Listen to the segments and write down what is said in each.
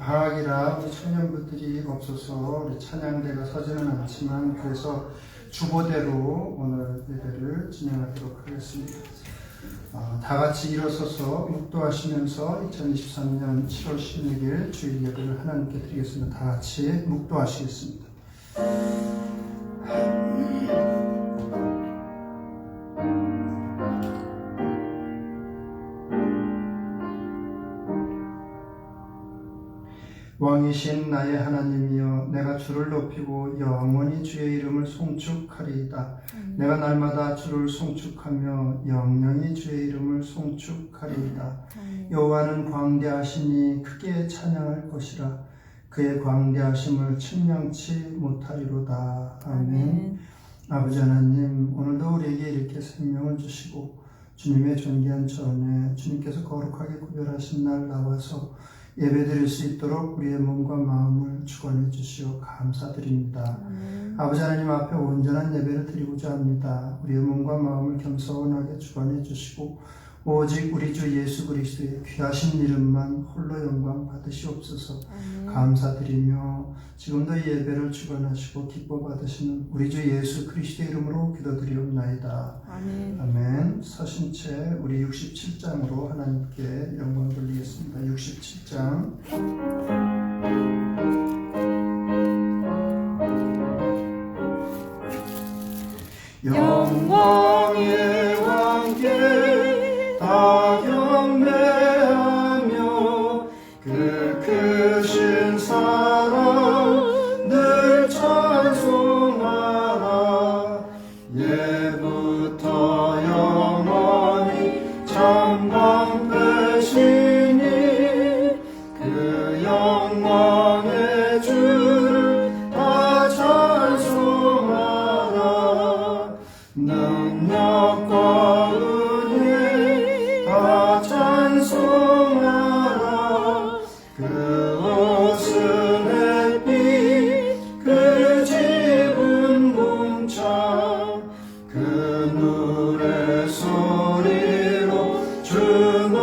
방학이라 우리 청년부들이 없어서 우리 찬양대가 서지는 않지만 그래서 주보대로 오늘 예배를 진행하도록 하겠습니다. 다 같이 일어서서 묵도하시면서 2023년 7월 16일 주일 예배를 하나님께 드리겠습니다. 다 같이 묵도하시겠습니다. 왕이신 나의 하나님이여, 내가 주를 높이고 영원히 주의 이름을 송축하리이다. 내가 날마다 주를 송축하며 영영히 주의 이름을 송축하리이다. 여호와는 광대하시니 크게 찬양할 것이라. 그의 광대하심을 측량치 못하리로다. 아멘. 아버지 하나님, 오늘도 우리에게 이렇게 생명을 주시고 주님의 존귀한 전에 주님께서 거룩하게 구별하신 날 나와서 예배드릴 수 있도록 우리의 몸과 마음을 주관해 주시오 감사드립니다. 아버지 하나님 앞에 온전한 예배를 드리고자 합니다. 우리의 몸과 마음을 겸손하게 주관해 주시고 오직 우리 주 예수 그리스도의 귀하신 이름만 홀로 영광 받으시옵소서. 감사드리며 지금도 이 예배를 주관하시고 기뻐 받으시는 우리 주 예수 그리스도의 이름으로 기도드리옵나이다. 아멘. 아멘. 서신 채 우리 67장으로 하나님께 영광 돌리겠습니다. 67장. 영광의 왕께 다 경배하며 그 크신 사랑 늘 찬송하라. 예부터 영원히 창광되시니 그 영광의 주를 다 찬송하라. 능력과 은혜 다 찬송하라. 그 옷은 햇빛 그 집은 궁창 그 노래 소리로 주노하시고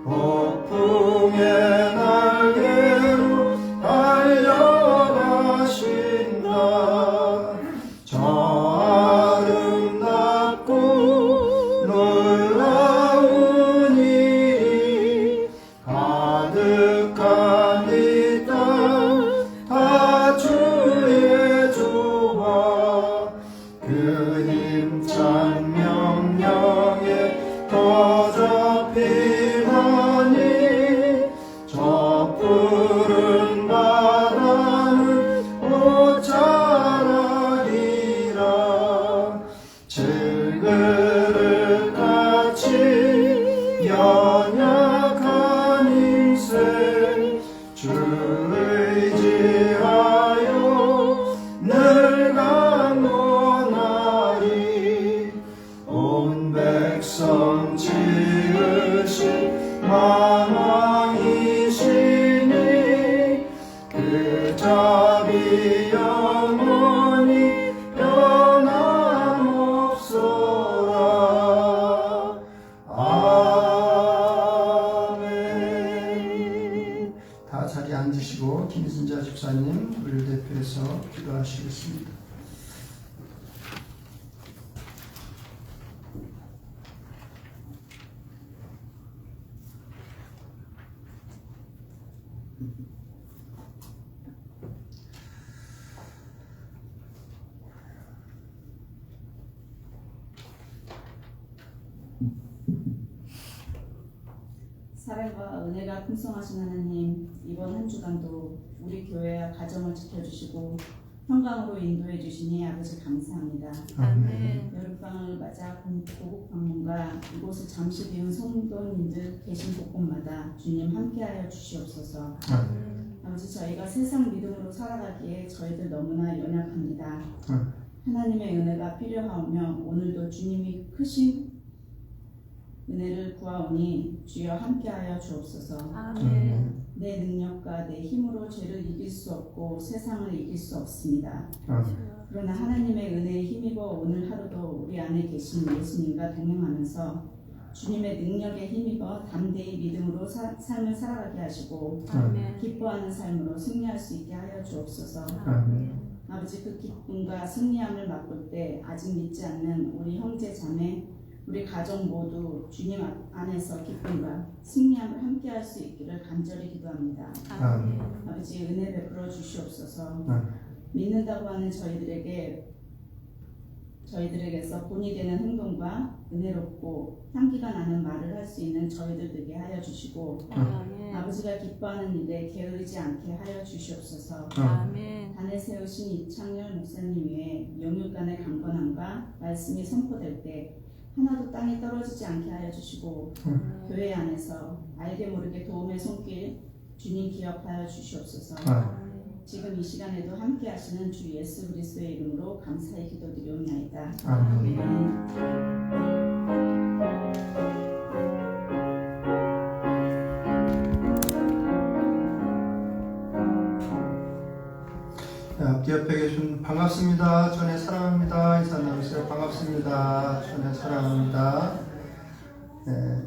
폭풍의 날개로 달려가신다. 저 아름답고 놀라운 일이 가득한 이 땅 다 주의 조화 그 힘찬 명령에 더 잡히나니 저 푸른 바다는 옷자락이라. 질그릇같이 연약한 인생 주 의지하여 늘 강건하리. 온 백성 지으신 만왕이시니 그 자비 영원히 변함없소라. 아멘. 다 자리에 앉으시고 김순자 집사님 우리를 대표해서 기도하시겠습니다. 사랑과 은혜가 풍성하신 하나님, 이번 한 주간도 우리 교회와 가정을 지켜주시고 평강으로 인도해 주시니 아버지 감사합니다. 아멘. 여름방학을 맞아 고국 방문과 이곳을 잠시 비운 성도님들 계신 곳곳마다 주님 함께하여 주시옵소서. 아멘. 아버지, 저희가 세상 믿음으로 살아가기에 저희들 너무나 연약합니다. 하나님의 은혜가 필요하며 오늘도 주님이 크신 은혜를 구하오니 주여 함께하여 주옵소서. 아멘. 내 능력과 내 힘으로 죄를 이길 수 없고 세상을 이길 수 없습니다. 그러나 하나님의 은혜에 힘입어 오늘 하루도 우리 안에 계신 예수님과 동행하면서 주님의 능력에 힘입어 담대히 믿음으로 삶을 살아가게 하시고 아멘. 기뻐하는 삶으로 승리할 수 있게 하여 주옵소서. 아멘. 아버지, 그 기쁨과 승리함을 맛볼 때 아직 믿지 않는 우리 형제 자매, 우리 가족 모두 주님 안에서 기쁨과 승리함을 함께 할 수 있기를 간절히 기도합니다. 아멘. 아버지, 은혜 베풀어 주시옵소서. 아멘. 믿는다고 하는 저희들에게서 본이 되는 행동과 은혜롭고 향기가 나는 말을 할 수 있는 저희들 되게 하여 주시고 아멘. 아버지가 기뻐하는 일에 게으르지 않게 하여 주시옵소서. 아멘. 단에 세우신 이창렬 목사님 위에 영육간의 강건함과 말씀이 선포될 때 하나도 땅에 떨어지지 않게 하여 주시고 교회 안에서 알게 모르게 도움의 손길 주님 기억하여 주시옵소서. 지금 이 시간에도 함께 하시는 주 예수 그리스도의 이름으로 감사히 기도드리옵나이다. 아멘. 앞뒤 옆에 계신 반갑습니다. 전에 사랑합니다. 인사 나누세요. 반갑습니다. 전에 사랑합니다. 네.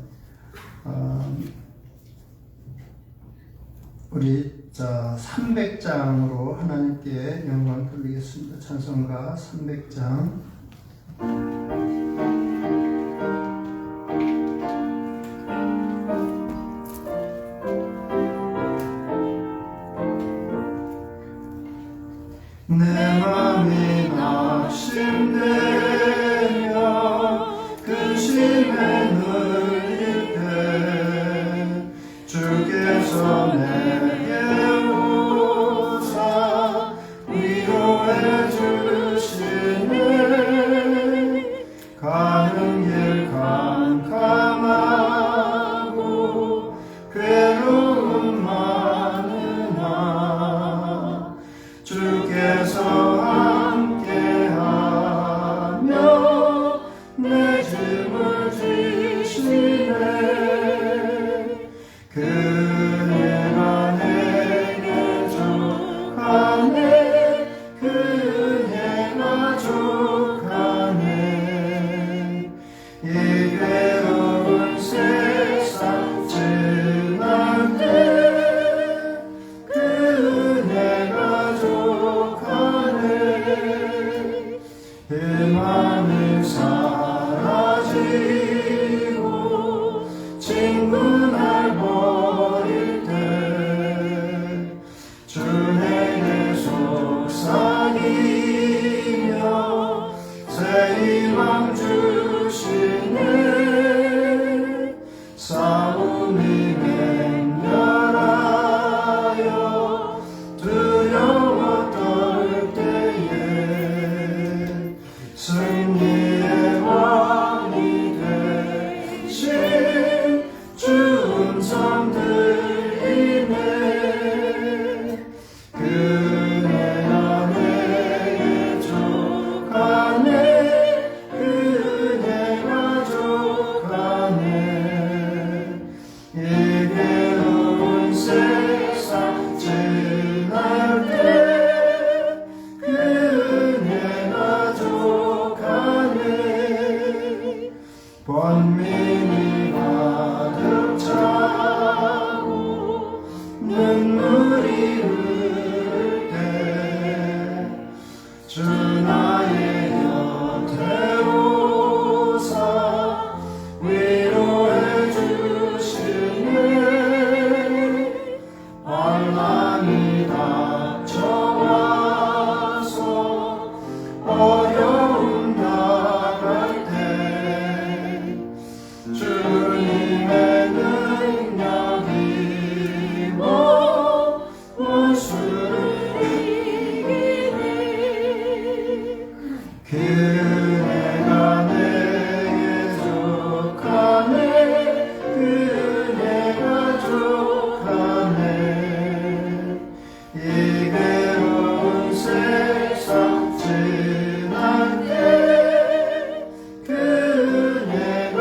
우리 300장으로 하나님께 영광 돌리겠습니다. 찬송가 300장. 내 맘이 낙심되며 근심에 눌릴 때 주께서 내게 오사 위로해 주시네. 가는 길 캄캄하고 괴로움 많으나 주께서 함께하며 내 짐을 지시네. 그네가 내게 족하네. 그네가 족하네. 이 괴로운 세상 지날 때 그네가 족하네. 희망이 사라지고 친구 날 버릴 때 주 내게 속삭이며 새 희망 주시네. 싸움이 맹렬하여 두려워 떨 때에 승리의 왕이 되신 주 음성 들리네. 그네가 내게 족하네. 그네가 족하네. 이 괴로운 세상 지날 때 그네가 족하네. 번민이 가득 차고 눈물이 흐를 때 주 나의 곁에 오사 위로해 주시네. 환난이 닥쳐와서 어려움 나갈 때 주님의 능력이 뭐 원수를 이기네. 그네가 내게 족하네. 그네가 족하네. 이 괴로운 세상 지날 때 그네가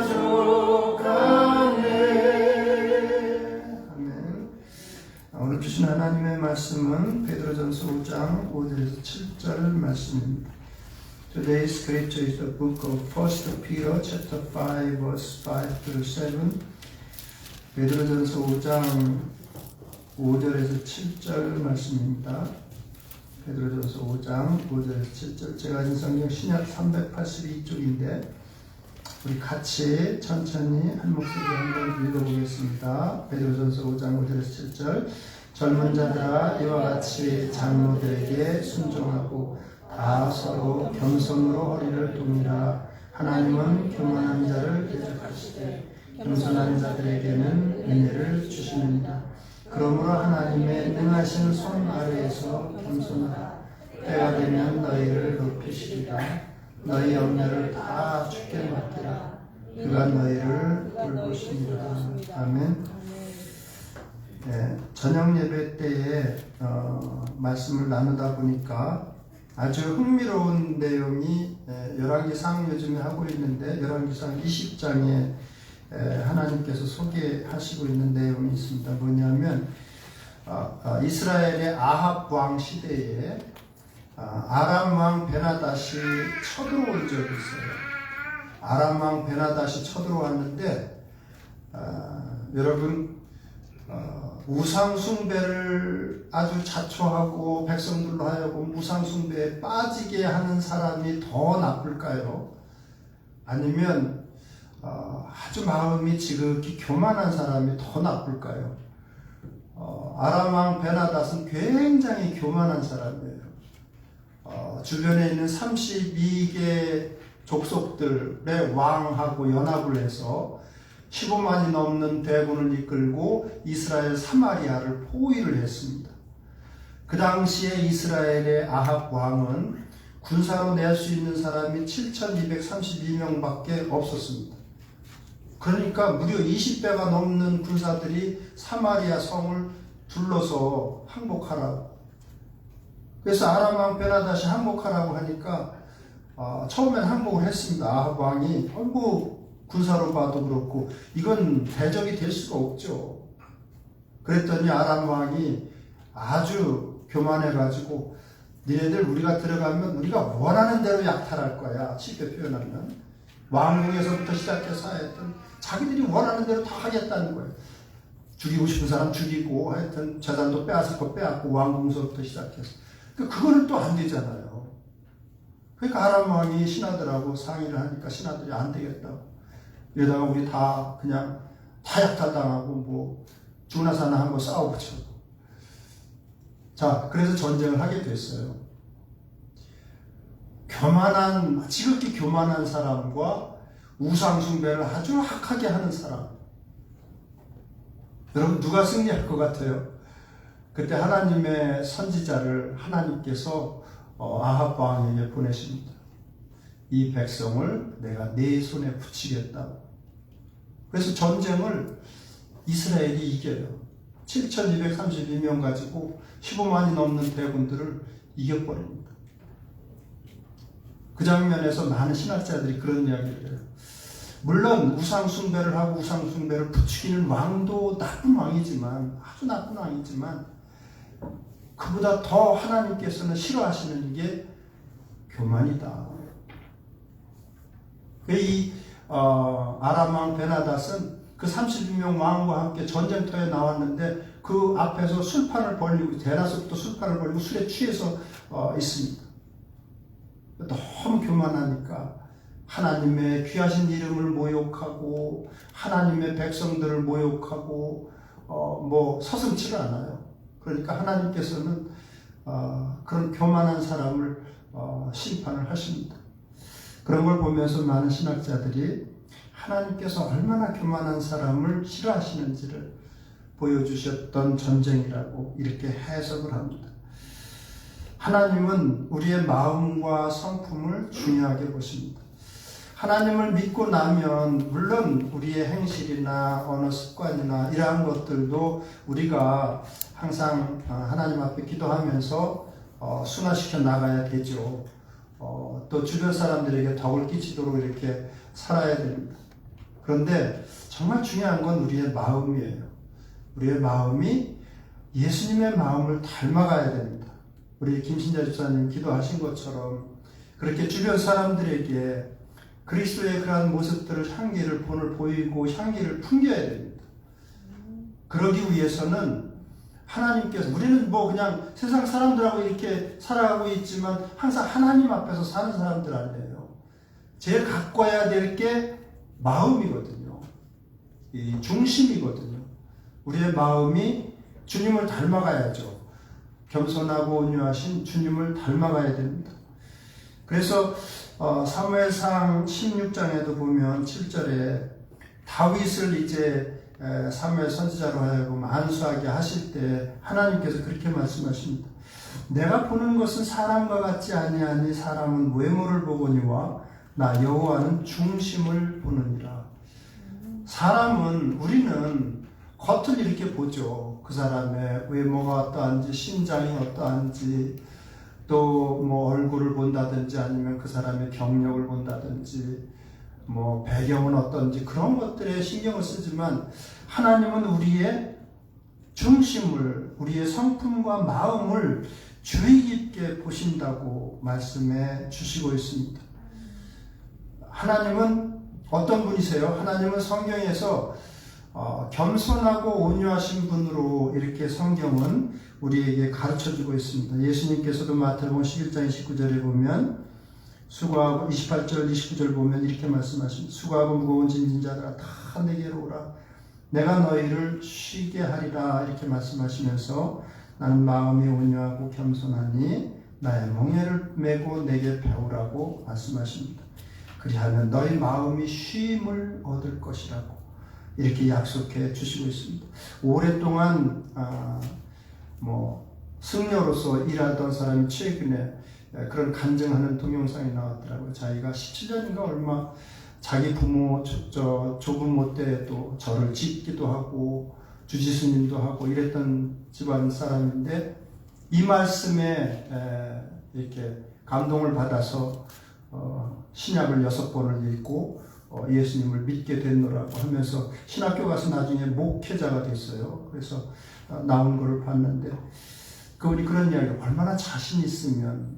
족하네. 아멘. 오늘 주신 하나님의 말씀은 베드로전서 5장 5절에서 7절 말씀입니다. Today's scripture is the book of 1 Peter chapter 5 verse 5 through 7. 베드로전서 5장 5절에서 7절 말씀입니다. 베드로전서 5장 5절에서 7절. 제가 가진 성경 신약 382쪽인데 우리 같이 천천히 한 목소리로 한번 읽어보겠습니다. 베드로전서 5장 5절에서 7절. 젊은 자들아 이와 같이 장로들에게 순종하고 다 서로 겸손으로 허리를 돕니다. 하나님은 교만한 자를 대적하시되 겸손한 자들에게는 은혜를 주시느니라. 그러므로 하나님의 능하신 손 아래에서 겸손하라. 때가 되면 너희를 높이시리라. 너희 염려를 다 주께 맡기라. 그가 너희를 돌보시리라. 아멘. 네, 저녁 예배 때에 말씀을 나누다 보니까 아주 흥미로운 내용이 열왕기상 요즘에 하고 있는데 열왕기상 20장에 하나님께서 소개하시고 있는 내용이 있습니다. 뭐냐면 이스라엘의 아합 왕 시대에 아람 왕 베나닷이 쳐들어온 적이 있어요. 아람 왕 베나닷이 쳐들어왔는데 여러분 우상 숭배를 아주 자초하고 백성들로 하여금 우상 숭배에 빠지게 하는 사람이 더 나쁠까요? 아니면 아주 마음이 지극히 교만한 사람이 더 나쁠까요? 아람 왕 베나닷은 굉장히 교만한 사람이에요. 주변에 있는 32개 족속들의 왕하고 연합을 해서 15만이 넘는 대군을 이끌고 이스라엘 사마리아를 포위를 했습니다. 그 당시에 이스라엘의 아합 왕은 군사로 낼 수 있는 사람이 7,232명밖에 없었습니다. 그러니까 무려 20배가 넘는 군사들이 사마리아 성을 둘러서 항복하라고. 그래서 아람 왕 베나닷이 항복하라고 하니까 처음엔 항복을 했습니다. 아합 왕이 군사로 봐도 그렇고 이건 대적이 될 수가 없죠. 그랬더니 아람 왕이 아주 교만해가지고 니네들 우리가 들어가면 우리가 원하는 대로 약탈할 거야. 쉽게 표현하면 왕궁에서부터 시작해서 하여튼 자기들이 원하는 대로 다 하겠다는 거예요. 죽이고 싶은 사람 죽이고 하여튼 재산도 빼앗을 거 빼앗고 왕궁서부터 시작해서 그거는 또 안 되잖아요. 그러니까 아람 왕이 신하들하고 상의를 하니까 신하들이 안 되겠다고. 이러다가 우리 다 그냥 다 약탈당하고 뭐 죽나 사나 한번 싸워보죠. 자, 그래서 전쟁을 하게 됐어요. 지극히 교만한 사람과 우상숭배를 아주 악하게 하는 사람. 여러분 누가 승리할 것 같아요? 그때 하나님의 선지자를 하나님께서 아합 왕에게 보내십니다. 이 백성을 내가 네 손에 붙이겠다고. 그래서 전쟁을 이스라엘이 이겨요. 7,232명 가지고 15만이 넘는 대군들을 이겨버립니다. 그 장면에서 많은 신학자들이 그런 이야기를 해요. 물론 우상 숭배를 하고 우상 숭배를 부추기는 왕도 나쁜 왕이지만 아주 나쁜 왕이지만 그보다 더 하나님께서는 싫어하시는 게 교만이다. 이 아람 왕 베나닷은 그 32명 왕과 함께 전쟁터에 나왔는데 그 앞에서 술판을 벌리고 대낮부터 술판을 벌리고 술에 취해서 있습니다. 너무 교만하니까 하나님의 귀하신 이름을 모욕하고 하나님의 백성들을 모욕하고 뭐 서슴지를 않아요. 그러니까 하나님께서는 그런 교만한 사람을 심판을 하십니다. 그런 걸 보면서 많은 신학자들이 하나님께서 얼마나 교만한 사람을 싫어하시는지를 보여주셨던 전쟁이라고 이렇게 해석을 합니다. 하나님은 우리의 마음과 성품을 중요하게 보십니다. 하나님을 믿고 나면 물론 우리의 행실이나 어느 습관이나 이러한 것들도 우리가 항상 하나님 앞에 기도하면서 순화시켜 나가야 되죠. 또 주변 사람들에게 덕을 끼치도록 이렇게 살아야 됩니다. 그런데 정말 중요한 건 우리의 마음이에요. 우리의 마음이 예수님의 마음을 닮아가야 됩니다. 우리 김신자 집사님 기도하신 것처럼 그렇게 주변 사람들에게 그리스도의 그러한 모습들을 향기를 보이고 향기를 풍겨야 됩니다. 그러기 위해서는 하나님께서 우리는 뭐 그냥 세상 사람들하고 이렇게 살아가고 있지만 항상 하나님 앞에서 사는 사람들 아니에요. 제일 가꿔야 될 게 마음이거든요. 이 중심이거든요. 우리의 마음이 주님을 닮아가야죠. 겸손하고 온유하신 주님을 닮아가야 됩니다. 그래서 사무엘상 16장에도 보면 7절에 다윗을 이제 사무엘 선지자로 하여금 안수하게 하실 때 하나님께서 그렇게 말씀하십니다. 내가 보는 것은 사람과 같지 아니하니 사람은 외모를 보거니와 나 여호와는 중심을 보느니라. 우리는 겉을 이렇게 보죠. 그 사람의 외모가 어떠한지, 신장이 어떠한지, 또 뭐 얼굴을 본다든지 아니면 그 사람의 경력을 본다든지 뭐 배경은 어떤지 그런 것들에 신경을 쓰지만 하나님은 우리의 중심을, 우리의 성품과 마음을 주의 깊게 보신다고 말씀해 주시고 있습니다. 하나님은 어떤 분이세요? 하나님은 성경에서 겸손하고 온유하신 분으로 이렇게 성경은 우리에게 가르쳐주고 있습니다. 예수님께서도 마태복음 11장 29절에 보면 수고하고 28절 29절 보면 이렇게 말씀하십니다. 수고하고 무거운 짐진 자들아 다 내게로 오라. 내가 너희를 쉬게 하리라. 이렇게 말씀하시면서 나는 마음이 온유하고 겸손하니 나의 멍에를 메고 내게 배우라고 말씀하십니다. 그리하면 너희 마음이 쉼을 얻을 것이라고 이렇게 약속해 주시고 있습니다. 오랫동안 승려로서 일하던 사람이 최근에 그런 간증하는 동영상이 나왔더라고요. 자기가 17년인가 얼마 자기 부모 조부모 때도 절을 짓기도 하고 주지스님도 하고 이랬던 집안 사람인데 이 말씀에 이렇게 감동을 받아서 신약을 6번을 읽고 예수님을 믿게 됐노라고 하면서 신학교 가서 나중에 목회자가 됐어요. 그래서 나온 거를 봤는데 우리 그런 이야기 얼마나 자신 있으면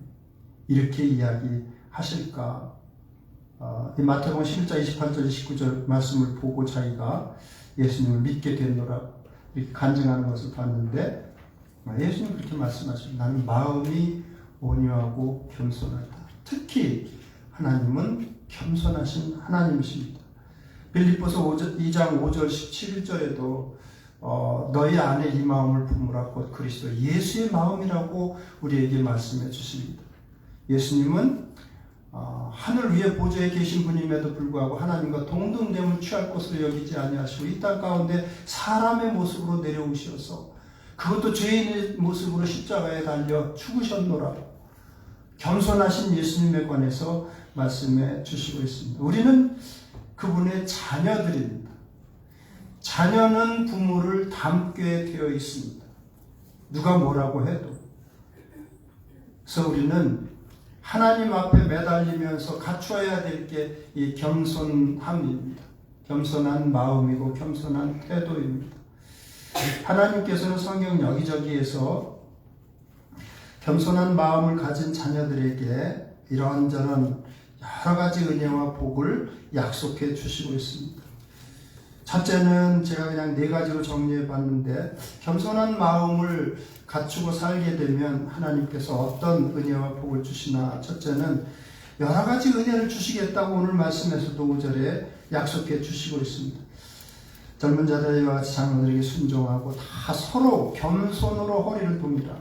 이렇게 이야기하실까. 이 마태복음 11장 28절 29절 말씀을 보고 자기가 예수님을 믿게 됐노라고 이렇게 간증하는 것을 봤는데 예수님 그렇게 말씀하십니다. 나는 마음이 온유하고 겸손하다. 특히 하나님은 겸손하신 하나님이십니다. 빌립보서 2장 5절 17절에도 너희 안에 이 마음을 품으라 곧 그리스도 예수의 마음이라고 우리에게 말씀해 주십니다. 예수님은 하늘 위에 보좌에 계신 분임에도 불구하고 하나님과 동등됨을 취할 것으로 여기지 아니하시고 이 땅 가운데 사람의 모습으로 내려오셔서 그것도 죄인의 모습으로 십자가에 달려 죽으셨노라. 겸손하신 예수님에 관해서 말씀해 주시고 있습니다. 우리는 그분의 자녀들입니다. 자녀는 부모를 닮게 되어 있습니다. 누가 뭐라고 해도. 그래서 우리는 하나님 앞에 매달리면서 갖추어야 될 게 이 겸손함입니다. 겸손한 마음이고 겸손한 태도입니다. 하나님께서는 성경 여기저기에서 겸손한 마음을 가진 자녀들에게 이런저런 여러 가지 은혜와 복을 약속해 주시고 있습니다. 첫째는 제가 그냥 4가지로 정리해 봤는데 겸손한 마음을 갖추고 살게 되면 하나님께서 어떤 은혜와 복을 주시나. 첫째는 여러 가지 은혜를 주시겠다고 오늘 말씀에서도 5절에 약속해 주시고 있습니다. 젊은 자들과 같이 장로들에게 순종하고 다 서로 겸손으로 허리를 돕니다.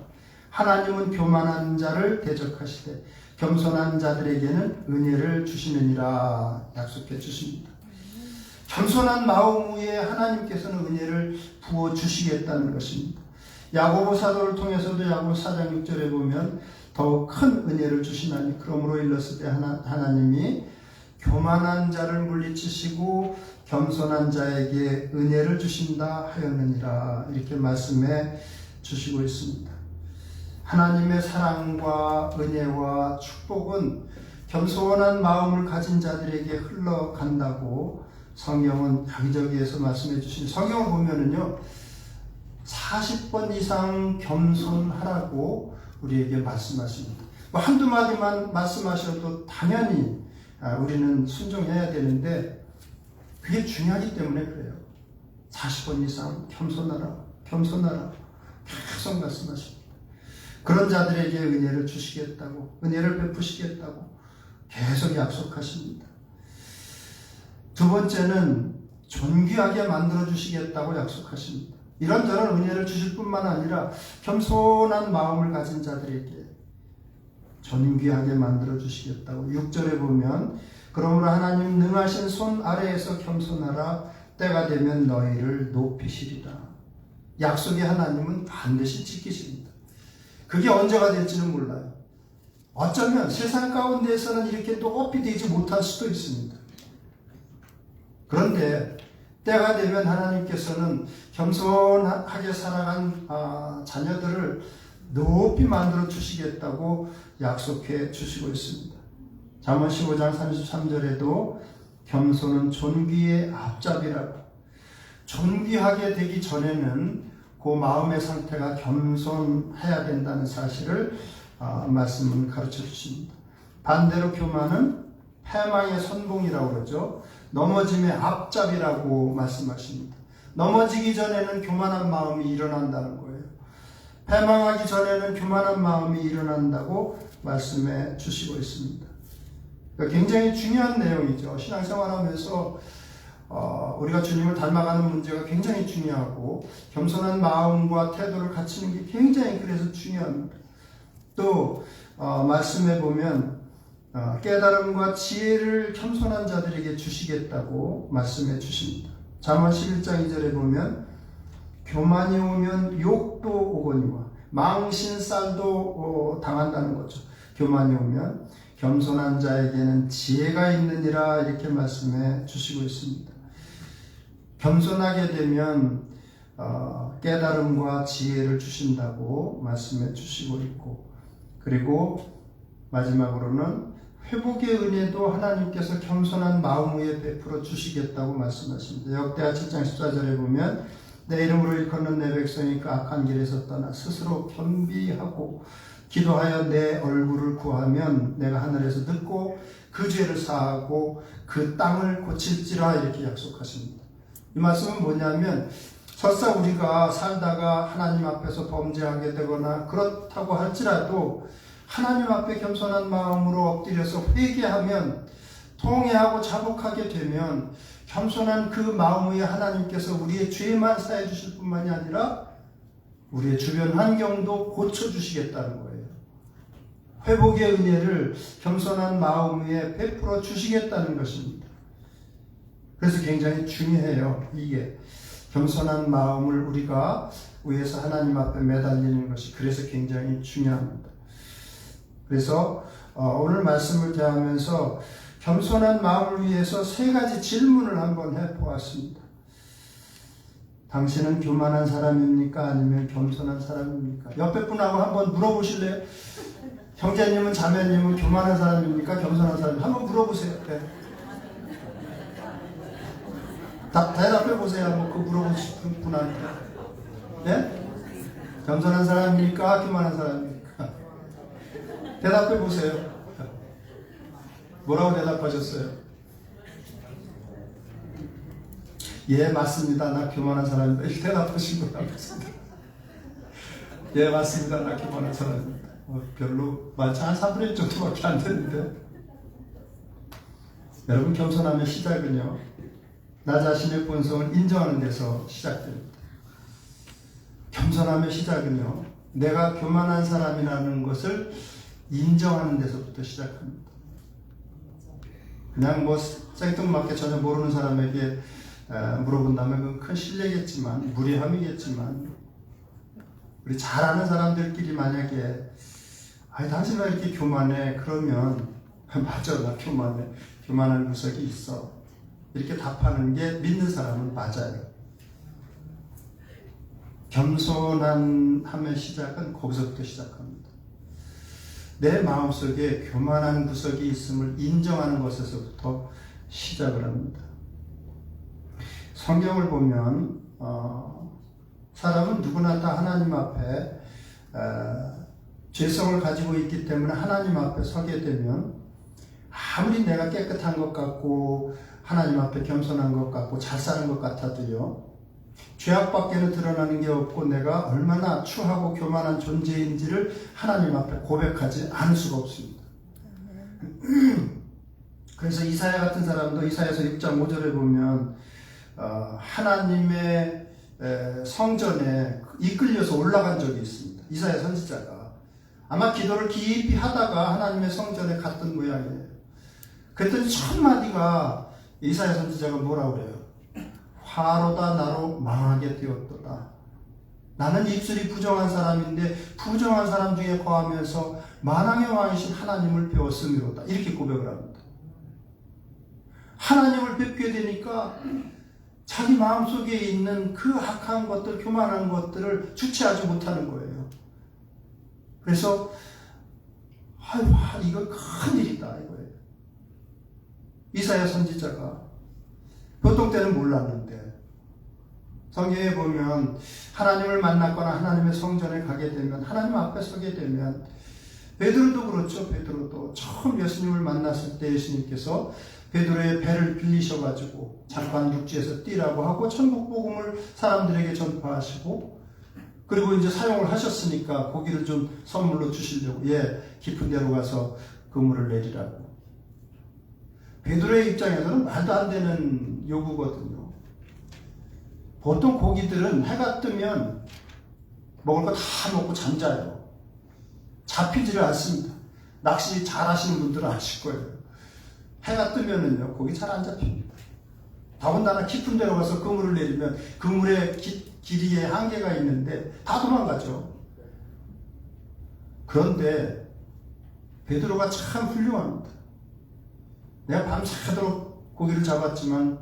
하나님은 교만한 자를 대적하시되 겸손한 자들에게는 은혜를 주시느니라 약속해 주십니다. 겸손한 마음 위에 하나님께서는 은혜를 부어 주시겠다는 것입니다. 야고보 사도를 통해서도 야고보 4장 6절에 보면 더욱 큰 은혜를 주시나니 그러므로 일렀을 때 하나님이 교만한 자를 물리치시고 겸손한 자에게 은혜를 주신다 하였느니라 이렇게 말씀해 주시고 있습니다. 하나님의 사랑과 은혜와 축복은 겸손한 마음을 가진 자들에게 흘러간다고 성경은 여기저기에서 말씀해 주신 성경을 보면은요 40번 이상 겸손하라고 우리에게 말씀하십니다. 뭐 한두 마디만 말씀하셔도 당연히 우리는 순종해야 되는데 그게 중요하기 때문에 그래요. 40번 이상 겸손하라, 겸손하라 계속 말씀하십니다. 그런 자들에게 은혜를 주시겠다고, 은혜를 베푸시겠다고 계속 약속하십니다. 두 번째는 존귀하게 만들어주시겠다고 약속하십니다. 이런저런 은혜를 주실 뿐만 아니라 겸손한 마음을 가진 자들에게 존귀하게 만들어주시겠다고 6절에 보면 그러므로 하나님 능하신 손 아래에서 겸손하라 때가 되면 너희를 높이시리라. 약속의 하나님은 반드시 지키십니다. 그게 언제가 될지는 몰라요. 어쩌면 세상 가운데에서는 이렇게 높이 되지 못할 수도 있습니다. 그런데 때가 되면 하나님께서는 겸손하게 살아간 자녀들을 높이 만들어 주시겠다고 약속해 주시고 있습니다. 잠언 15장 33절에도 겸손은 존귀의 앞잡이라고, 존귀하게 되기 전에는 그 마음의 상태가 겸손해야 된다는 사실을 말씀은 가르쳐 주십니다. 반대로 교만은 패망의 선봉이라고 그러죠. 넘어짐의 앞잡이라고 말씀하십니다. 넘어지기 전에는 교만한 마음이 일어난다는 거예요. 패망하기 전에는 교만한 마음이 일어난다고 말씀해 주시고 있습니다. 그러니까 굉장히 중요한 내용이죠. 신앙생활하면서 우리가 주님을 닮아가는 문제가 굉장히 중요하고 겸손한 마음과 태도를 갖추는 게 굉장히 그래서 중요합니다. 또 말씀해 보면 깨달음과 지혜를 겸손한 자들에게 주시겠다고 말씀해 주십니다. 잠언 11장 2절에 보면 교만이 오면 욕도 오거니와 망신살도 당한다는 거죠. 교만이 오면 겸손한 자에게는 지혜가 있느니라 이렇게 말씀해 주시고 있습니다. 겸손하게 되면 깨달음과 지혜를 주신다고 말씀해 주시고 있고, 그리고 마지막으로는 회복의 은혜도 하나님께서 겸손한 마음 위에 베풀어 주시겠다고 말씀하십니다. 역대하 7장 14절에 보면 내 이름으로 일컫는 내 백성이 그 악한 길에서 떠나 스스로 겸비하고 기도하여 내 얼굴을 구하면 내가 하늘에서 듣고 그 죄를 사하고 그 땅을 고칠지라 이렇게 약속하십니다. 이 말씀은 뭐냐면 설사 우리가 살다가 하나님 앞에서 범죄하게 되거나 그렇다고 할지라도 하나님 앞에 겸손한 마음으로 엎드려서 회개하면, 통회하고 자복하게 되면 겸손한 그 마음 위에 하나님께서 우리의 죄만 사해 주실 뿐만이 아니라 우리의 주변 환경도 고쳐주시겠다는 거예요. 회복의 은혜를 겸손한 마음 위에 베풀어 주시겠다는 것입니다. 그래서 굉장히 중요해요. 이게 겸손한 마음을 우리가 위해서 하나님 앞에 매달리는 것이 그래서 굉장히 중요합니다. 그래서 오늘 말씀을 대하면서 겸손한 마음을 위해서 세 가지 질문을 한번 해보았습니다. 당신은 교만한 사람입니까? 아니면 겸손한 사람입니까? 옆에 분하고 한번 물어보실래요? 형제님은 자매님은 교만한 사람입니까? 겸손한 사람입니까? 한번 물어보세요. 네. 대답해 보세요. 한번 그 물어보신 분한테. 네? 겸손한 사람입니까? 교만한 사람입니까? 대답해 보세요. 뭐라고 대답하셨어요? 예, 맞습니다. 나 교만한 사람입니다. 이렇게 대답하신 거라고 했습니다. 예, 맞습니다. 나 교만한 사람입니다. 별로 많지 한 3분의 1 정도밖에 안 됐는데. 여러분, 겸손함의 시작은요, 나 자신의 본성을 인정하는 데서 시작됩니다. 겸손함의 시작은요, 내가 교만한 사람이라는 것을 인정하는 데서부터 시작합니다. 그냥 뭐 생뚱맞게 전혀 모르는 사람에게 물어본다면 그건 큰 실례겠지만, 무례함이겠지만, 우리 잘 아는 사람들끼리 만약에 아니 당신 왜 이렇게 교만해? 그러면 맞아, 나 교만해. 교만한 구석이 있어. 이렇게 답하는 게 믿는 사람은 맞아요. 겸손함의 시작은 거기서부터 시작합니다. 내 마음속에 교만한 구석이 있음을 인정하는 것에서부터 시작을 합니다. 성경을 보면 사람은 누구나 다 하나님 앞에 죄성을 가지고 있기 때문에 하나님 앞에 서게 되면 아무리 내가 깨끗한 것 같고 하나님 앞에 겸손한 것 같고 잘 사는 것 같아도요, 죄악밖에는 드러나는 게 없고 내가 얼마나 추하고 교만한 존재인지를 하나님 앞에 고백하지 않을 수가 없습니다. 그래서 이사야 같은 사람도 이사야서 6장 5절에 보면 하나님의 성전에 이끌려서 올라간 적이 있습니다. 이사야 선지자가 아마 기도를 깊이 하다가 하나님의 성전에 갔던 모양이에요. 그랬더니 첫 마디가 이사야 선지자가 뭐라고 그래요? 화로다 나로 망하게 되었도다. 나는 입술이 부정한 사람인데 부정한 사람 중에 거하면서 만왕의 왕이신 하나님을 배웠음이로다. 이렇게 고백을 합니다. 하나님을 뵙게 되니까 자기 마음속에 있는 그 악한 것들, 교만한 것들을 주체하지 못하는 거예요. 그래서 이거 큰일이다 이거예요. 이사야 선지자가 보통 때는 몰랐는데 성경에 보면 하나님을 만났거나 하나님의 성전에 가게 되면 하나님 앞에 서게 되면 베드로도 그렇죠. 베드로도 처음 예수님을 만났을 때 예수님께서 베드로의 배를 빌리셔가지고 잠깐 육지에서 뛰라고 하고 천국 복음을 사람들에게 전파하시고 그리고 이제 사용을 하셨으니까 고기를 좀 선물로 주시려고 깊은 데로 가서 그물을 내리라고. 베드로의 입장에서는 말도 안 되는 요구거든요. 보통 고기들은 해가 뜨면 먹을 거 다 먹고 잠자요. 잡히지를 않습니다. 낚시 잘 하시는 분들은 아실 거예요. 해가 뜨면은요, 고기 잘 안 잡힙니다. 더군다나 깊은 데로 가서 그물을 내리면 그물의 길이에 한계가 있는데 다 도망가죠. 그런데 베드로가 참 훌륭합니다. 내가 밤새도록 고기를 잡았지만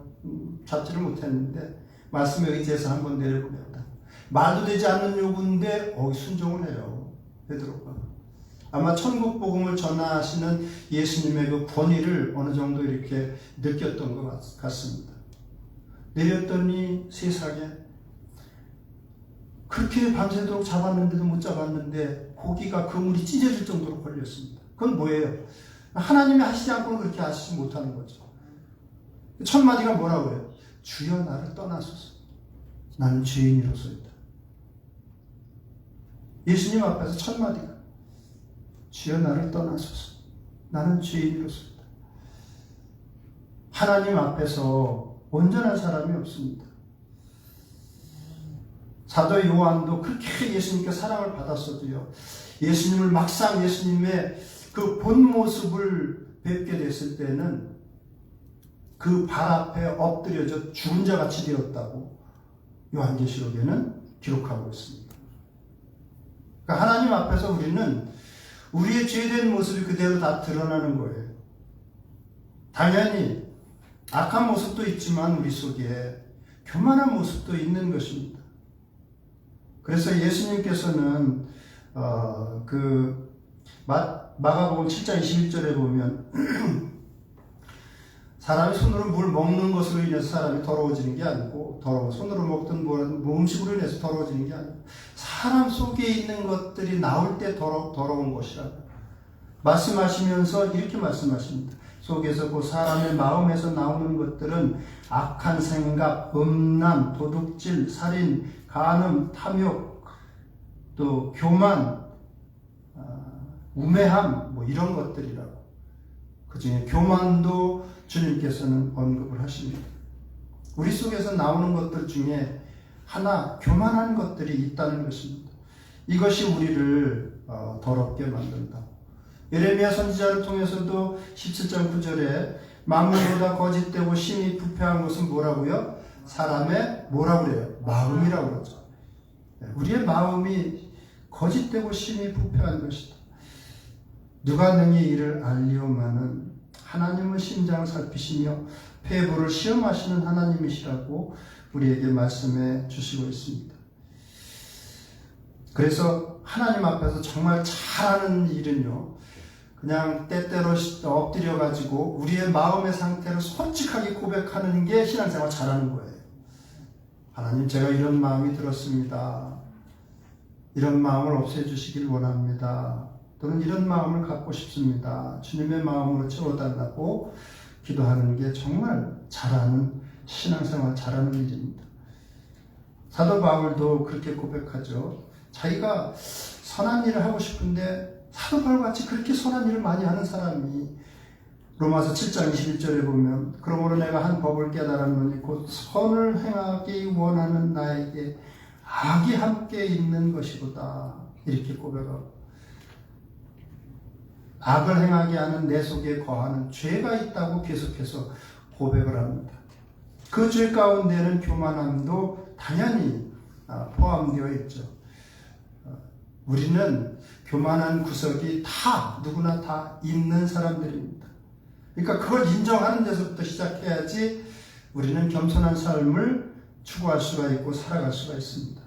잡지를 못했는데 말씀에 의지해서 한번 내려보냈다. 말도 되지 않는 요구인데 순종을 해요. 베드로가. 아마 천국 복음을 전하시는 예수님의 그 권위를 어느 정도 이렇게 느꼈던 것 같습니다. 내렸더니 세상에 그렇게 밤새도록 잡았는데도 못 잡았는데 고기가 그물이 찢어질 정도로 걸렸습니다. 그건 뭐예요? 하나님이 하시지 않고는 그렇게 하시지 못하는 거죠. 첫 마디가 뭐라고 해요? 주여 나를 떠나소서. 나는 죄인이로소이다. 예수님 앞에서 첫 마디가 주여 나를 떠나소서. 나는 죄인이로소이다. 하나님 앞에서 온전한 사람이 없습니다. 사도 요한도 그렇게 예수님께 사랑을 받았어도요, 예수님을 막상 예수님의 그 본 모습을 뵙게 됐을 때는 그 발 앞에 엎드려져 죽은 자 같이 되었다고 요한계시록에는 기록하고 있습니다. 그러니까 하나님 앞에서 우리는 우리의 죄된 모습이 그대로 다 드러나는 거예요. 당연히 악한 모습도 있지만 우리 속에 교만한 모습도 있는 것입니다. 그래서 예수님께서는 마가복음 7장 21절에 보면 사람이 손으로 뭘 먹는 것으로 인해서 사람이 더러워지는 게 아니고 손으로 먹던 뭐 음식으로 인해서 더러워지는 게 아니고 사람 속에 있는 것들이 나올 때 더러운 것이라고 말씀하시면서 이렇게 말씀하십니다. 속에서 그 사람의 마음에서 나오는 것들은 악한 생각, 음란, 도둑질, 살인, 간음, 탐욕, 또 교만, 우매함 뭐 이런 것들이라고. 그 중에 교만도 주님께서는 언급을 하십니다. 우리 속에서 나오는 것들 중에 하나 교만한 것들이 있다는 것입니다. 이것이 우리를 더럽게 만든다. 예레미야 선지자를 통해서도 17장 9절에 만물보다 거짓되고 심히 부패한 것은 뭐라고요? 사람의 뭐라고 그래요? 마음이라고 그러죠. 우리의 마음이 거짓되고 심히 부패한 것이다. 누가 능히 이를 알리오마는 하나님은 심장을 살피시며 폐부를 시험하시는 하나님이시라고 우리에게 말씀해 주시고 있습니다. 그래서 하나님 앞에서 정말 잘하는 일은요, 그냥 때때로 엎드려가지고 우리의 마음의 상태를 솔직하게 고백하는 게 신앙생활 잘하는 거예요. 하나님, 제가 이런 마음이 들었습니다. 이런 마음을 없애주시길 원합니다. 또는 이런 마음을 갖고 싶습니다. 주님의 마음으로 채워달라고 기도하는 게 정말 잘하는 신앙생활 잘하는 일입니다. 사도 바울도 그렇게 고백하죠. 자기가 선한 일을 하고 싶은데 사도 바울같이 그렇게 선한 일을 많이 하는 사람이 로마서 7장 21절에 보면 그러므로 내가 한 법을 깨달았노니 곧 선을 행하기 원하는 나에게 악이 함께 있는 것이로다. 이렇게 고백하고 악을 행하게 하는 내 속에 거하는 죄가 있다고 계속해서 고백을 합니다. 그 죄 가운데는 교만함도 당연히 포함되어 있죠. 우리는 교만한 구석이 다 누구나 다 있는 사람들입니다. 그러니까 그걸 인정하는 데서부터 시작해야지 우리는 겸손한 삶을 추구할 수가 있고 살아갈 수가 있습니다.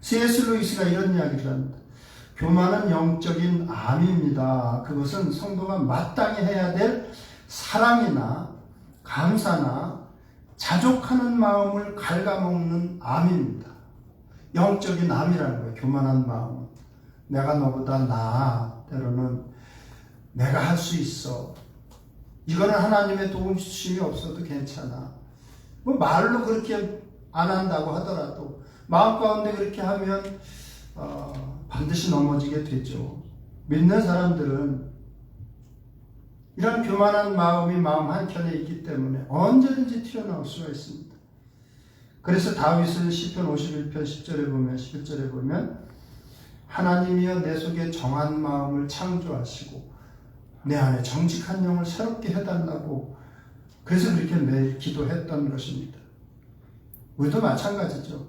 C.S. 루이스가 이런 이야기를 합니다. 교만은 영적인 암입니다. 그것은 성도가 마땅히 해야 될 사랑이나 감사나 자족하는 마음을 갉아먹는 암입니다. 영적인 암이라는 거예요. 교만한 마음은. 내가 너보다 나아. 때로는 내가 할 수 있어. 이거는 하나님의 도움 주심이 없어도 괜찮아. 뭐 말로 그렇게 안 한다고 하더라도 마음 가운데 그렇게 하면 반드시 넘어지게 되죠. 믿는 사람들은 이런 교만한 마음이 마음 한켠에 있기 때문에 언제든지 튀어나올 수가 있습니다. 그래서 다윗은 시편 51편 10절에 보면 11절에 보면 하나님이여 내 속에 정한 마음을 창조하시고 내 안에 정직한 영을 새롭게 해달라고 그래서 그렇게 매일 기도했던 것입니다. 우리도 마찬가지죠.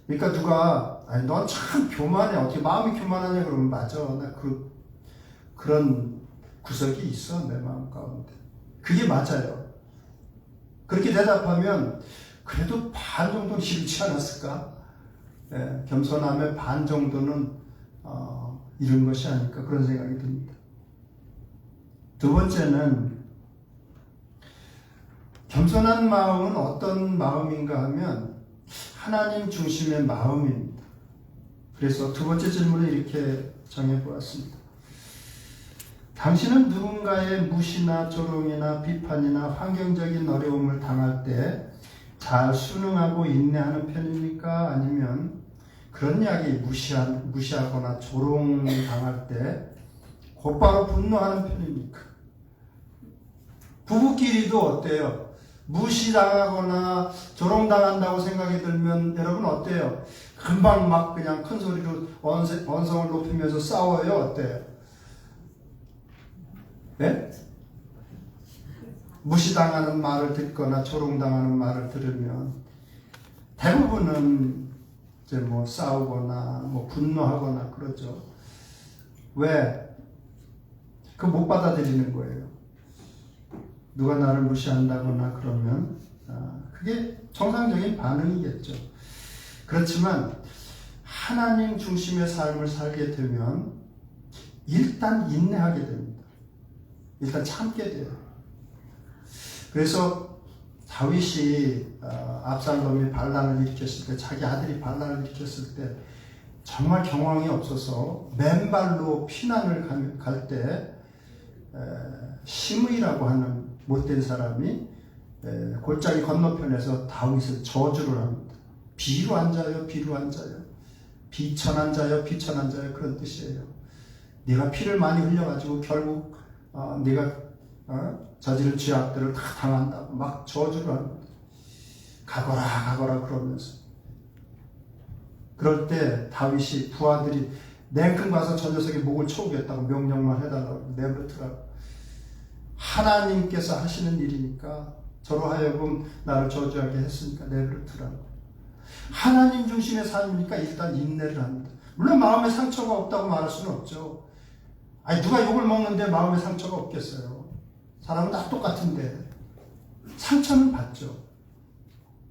그러니까 누가 아니 넌 참 교만해 어떻게 마음이 교만하냐 그러면 맞아 나 그런 구석이 있어 내 마음 가운데 그게 맞아요. 그렇게 대답하면 그래도 반 정도는 싫지 않았을까? 예, 겸손함의 반 정도는 이룬 것이 아닐까 그런 생각이 듭니다. 두 번째는 겸손한 마음은 어떤 마음인가 하면 하나님 중심의 마음입니다. 그래서 두 번째 질문을 이렇게 정해보았습니다. 당신은 누군가의 무시나 조롱이나 비판이나 환경적인 어려움을 당할 때 잘 순응하고 인내하는 편입니까? 아니면 그런 이야기 무시하거나 조롱당할 때 곧바로 분노하는 편입니까? 부부끼리도 어때요? 무시당하거나 조롱당한다고 생각이 들면 여러분 어때요? 금방 막 그냥 큰 소리로 언성을 높이면서 싸워요? 어때요? 네? 무시당하는 말을 듣거나 조롱당하는 말을 들으면 대부분은 이제 뭐 싸우거나 뭐 분노하거나 그러죠. 왜? 그거 못 받아들이는 거예요. 누가 나를 무시한다거나 그러면 그게 정상적인 반응이겠죠. 그렇지만 하나님 중심의 삶을 살게 되면 일단 인내하게 됩니다. 일단 참게 돼요. 그래서 다윗이 압살롬이 반란을 일으켰을 때 자기 아들이 반란을 일으켰을 때 정말 경황이 없어서 맨발로 피난을 갈 때 시므이라고 하는 못된 사람이 골짜기 건너편에서 다윗을 저주를 합니다. 비로 앉아요, 비로 앉아요. 비천한 자요, 비천한 자요 그런 뜻이에요. 네가 피를 많이 흘려가지고 결국 네가 저지른 죄악들을 다 당한다고 막 저주를 합니다. 가거라 가거라 그러면서 그럴 때 다윗이 부하들이 냉큼 가서 저 녀석의 목을 쳐오겠다고 명령만 해달라고 내버려두라고 하나님께서 하시는 일이니까 저로 하여금 나를 저주하게 했으니까 내버려두라고 하나님 중심의 삶이니까 일단 인내를 합니다. 물론 마음에 상처가 없다고 말할 수는 없죠. 아니 누가 욕을 먹는데 마음에 상처가 없겠어요. 사람은 다 똑같은데 상처는 받죠.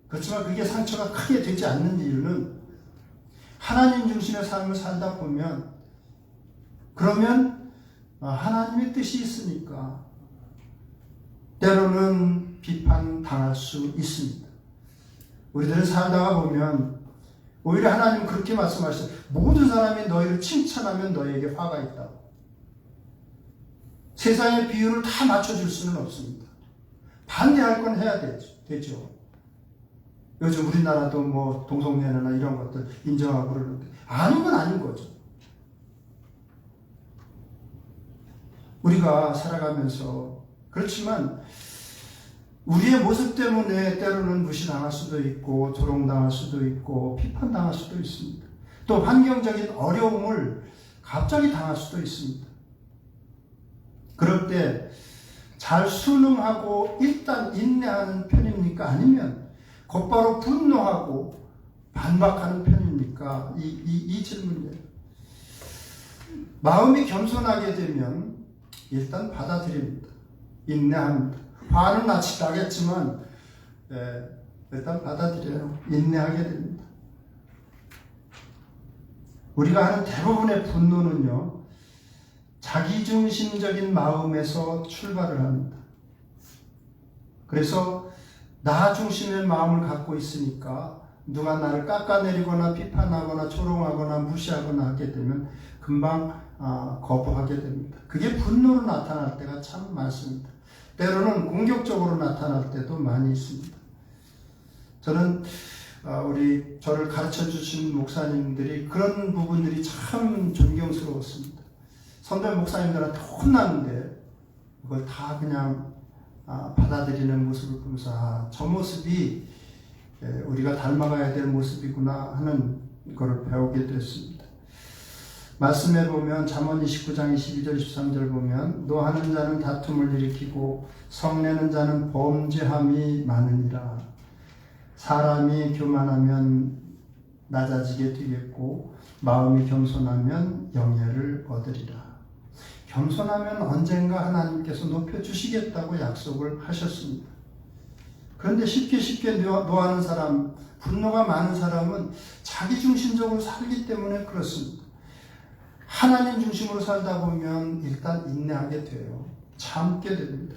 그렇지만 그게 상처가 크게 되지 않는 이유는 하나님 중심의 삶을 살다 보면 그러면 하나님의 뜻이 있으니까 때로는 비판당할 수 있습니다. 우리들은 살다가 보면 오히려 하나님은 그렇게 말씀하셨어요. 모든 사람이 너희를 칭찬하면 너희에게 화가 있다. 세상의 비율을 다 맞춰줄 수는 없습니다. 반대할 건 해야 되죠. 요즘 우리나라도 뭐 동성연애나 이런 것들 인정하고 그러는데 아닌 건 아닌 거죠. 우리가 살아가면서 그렇지만 우리의 모습 때문에 때로는 무시당할 수도 있고 조롱당할 수도 있고 비판당할 수도 있습니다. 또 환경적인 어려움을 갑자기 당할 수도 있습니다. 그럴 때 잘 순응하고 일단 인내하는 편입니까? 아니면 곧바로 분노하고 반박하는 편입니까? 이 질문이에요. 마음이 겸손하게 되면 일단 받아들입니다. 인내합니다. 화는 낯이 나겠지만 일단 받아들여요. 인내하게 됩니다. 우리가 하는 대부분의 분노는요, 자기중심적인 마음에서 출발을 합니다. 그래서 나 중심의 마음을 갖고 있으니까 누가 나를 깎아내리거나 비판하거나 조롱하거나 무시하거나 하게 되면 금방 거부하게 됩니다. 그게 분노로 나타날 때가 참 많습니다. 때로는 공격적으로 나타날 때도 많이 있습니다. 저는 저를 가르쳐 주신 목사님들이 그런 부분들이 참 존경스러웠습니다. 선배 목사님들한테 혼났는데 그걸 다 그냥 받아들이는 모습을 보면서 저 모습이 우리가 닮아가야 될 모습이구나 하는 것을 배우게 됐습니다. 말씀해 보면 잠언 29장 22절 23절 보면 노하는 자는 다툼을 일으키고 성내는 자는 범죄함이 많으니라. 사람이 교만하면 낮아지게 되겠고 마음이 겸손하면 영예를 얻으리라. 겸손하면 언젠가 하나님께서 높여주시겠다고 약속을 하셨습니다. 그런데 쉽게 노하는 사람, 분노가 많은 사람은 자기중심적으로 살기 때문에 그렇습니다. 하나님 중심으로 살다 보면 일단 인내하게 돼요. 참게 됩니다.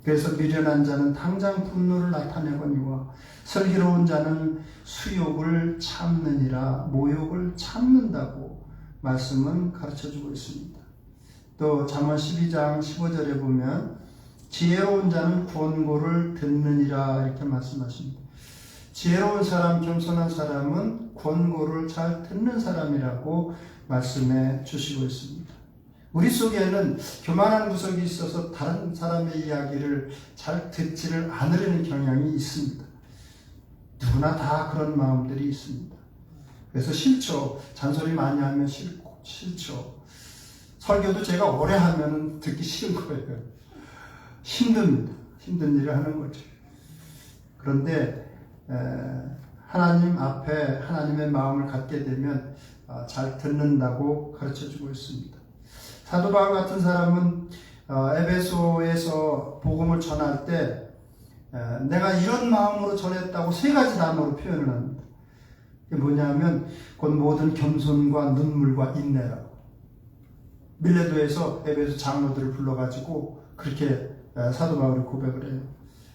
그래서 미련한 자는 당장 분노를 나타내거니와 슬기로운 자는 수욕을 참느니라. 모욕을 참는다고 말씀은 가르쳐주고 있습니다. 또 잠언 12장 15절에 보면 지혜로운 자는 권고를 듣느니라 이렇게 말씀하십니다. 지혜로운 사람, 겸손한 사람은 권고를 잘 듣는 사람이라고 말씀해 주시고 있습니다. 우리 속에는 교만한 구석이 있어서 다른 사람의 이야기를 잘 듣지를 않으려는 경향이 있습니다. 누구나 다 그런 마음들이 있습니다. 그래서 싫죠. 잔소리 많이 하면 싫죠. 설교도 제가 오래 하면 듣기 싫은 거예요. 힘듭니다. 힘든 일을 하는 거죠. 그런데 하나님 앞에 하나님의 마음을 갖게 되면 잘 듣는다고 가르쳐주고 있습니다. 사도 바울 같은 사람은 에베소에서 복음을 전할 때 내가 이런 마음으로 전했다고 3가지 단어로 표현을 합니다. 그게 뭐냐면 곧 모든 겸손과 눈물과 인내라고. 밀레도에서 에베소 장로들을 불러가지고 그렇게 사도 바울이 고백을 해요.